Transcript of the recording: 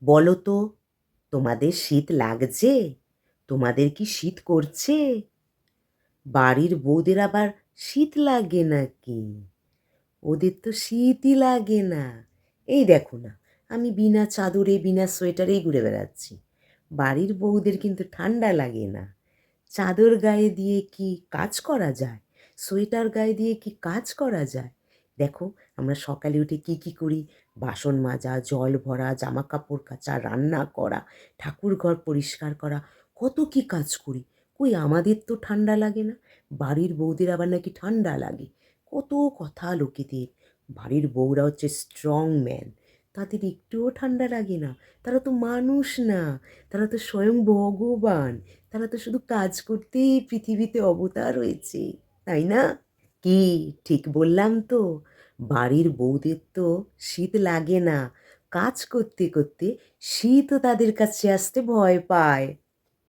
বলো তো, তোমাদের শীত লাগছে? তোমাদের কি শীত করছে? বাড়ির বউদের আবার শীত লাগে নাকি? ওদের তো শীতই লাগে না। এই দেখো না, আমি বিনা চাদরে বিনা সোয়েটারেই ঘুরে বেড়াচ্ছি। বাড়ির বউদের কিন্তু ঠান্ডা লাগে না। চাদর গায়ে দিয়ে কি কাজ করা যায়? সোয়েটার গায়ে দিয়ে কি কাজ করা যায়? দেখো, আমরা সকালে উঠে কি কি করি? বাসন মাজা, জল ভরা, জামা কাপড় কাচা, রান্না করা, ঠাকুর ঘর পরিষ্কার করা, কত কি কাজ করি। কই আমাদের তো ঠান্ডা লাগে না। বাড়ির বউদের আবার নাকি ঠান্ডা লাগে। কত কথা লোকেদের। বাড়ির বউরা হচ্ছে স্ট্রং ম্যান, তাদের একটুও ঠান্ডা লাগে না। তারা তো মানুষ না, তারা তো স্বয়ং ভগবান। তারা তো শুধু কাজ করতেই পৃথিবীতে অবতার হয়েছে, তাই না? কি ঠিক বললাম তো? বাড়ির বউদের তো শীত লাগে না। কাজ করতে করতে শীতও তাদের কাছে আসতে ভয় পায়।